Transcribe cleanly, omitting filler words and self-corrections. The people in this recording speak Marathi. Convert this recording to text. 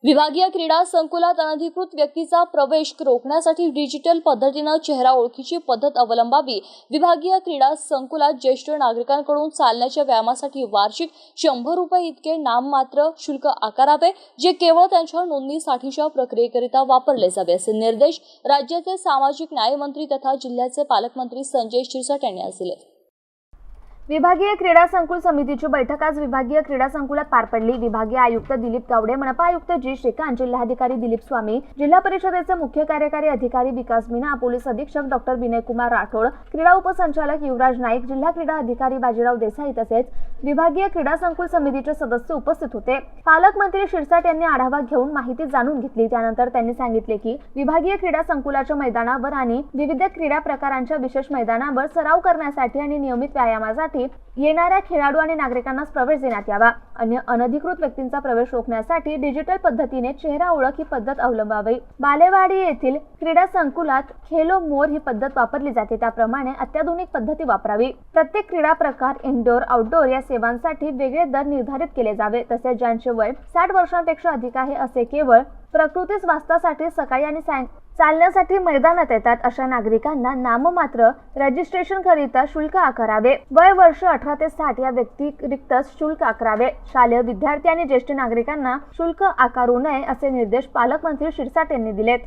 विभागीय क्रीडा संकुलात अनधिकृत व्यक्तीचा प्रवेश रोखण्यासाठी डिजिटल पद्धतीने चेहरा ओळखीची पद्धत अवलंबावी। विभागीय क्रीडा संकुलात ज्येष्ठ नागरिकांकडून चालण्याच्या व्यायामासाठी वार्षिक 100 रुपये इतके नाममात्र शुल्क आकारावे, जे केवळ त्यांच्या नोंदणीसाठीच्या प्रक्रियेकरिता वापरले जावे, असे निर्देश राज्याचे सामाजिक न्याय मंत्री तथा जिल्ह्याचे पालकमंत्री संजय शिरसाट यांनी आज दिले। विभागीय क्रीडा संकुल समितीची बैठक आज विभागीय क्रीडा संकुलात पार पडली। विभागीय आयुक्त दिलीप गावडे, मनपा आयुक्त जी श्रीकांत, जिल्हाधिकारी दिलीप स्वामी, जिल्हा परिषदेचे मुख्य कार्यकारी अधिकारी विकास मीना, पोलीस अधीक्षक डॉक्टर विनय कुमार राठोड, क्रीडा उपसंचालक युवराज नाईक, जिल्हा क्रीडा अधिकारी बाजीराव देसाई तसेच विभागीय क्रीडा संकुल समितीचे सदस्य उपस्थित होते। पालकमंत्री शिरसाट यांनी आढावा घेऊन माहिती जाणून घेतली। त्यानंतर त्यांनी सांगितले की विभागीय क्रीडा संकुलाच्या मैदानावर आणि विविध क्रीडा प्रकारांच्या विशेष मैदानावर सराव करण्यासाठी आणि नियमित व्यायामासाठी येणाऱ्या खेळाडू आणि नागरिकांना प्रवेश देण्यात यावा। अन्य अनधिकृत व्यक्तींचा प्रवेश रोखण्यासाठी डिजिटल पद्धतीने चेहरा ओळख ही पद्धत अवलंबावी। बालेवाडी येथील क्रीडा संकुलात खेलो मोर ही पद्धत वापरली जाते, त्याप्रमाणे अत्याधुनिक पद्धती वापरावी। प्रत्येक क्रीडा प्रकार, इनडोर आउटडोर या सेवांसाठी वेगळे दर निर्धारित केले जावे। तसेच ज्यांचे वय 60 वर्षांपेक्षा अधिक आहे असे केवळ प्रकृती स्वास्थ्यासाठी सकाळी आणि चालण्यासाठी मैदानात येतात अशा नागरिकांना नाममात्र रजिस्ट्रेशन करिता शुल्क आकारावे। वय वर्ष 18 ते 60 या व्यतिरिक्त शुल्क आकारावे। शालेय विद्यार्थी आणि ज्येष्ठ नागरिकांना शुल्क आकारू नये असे निर्देश पालकमंत्री शिरसाट यांनी दिलेत।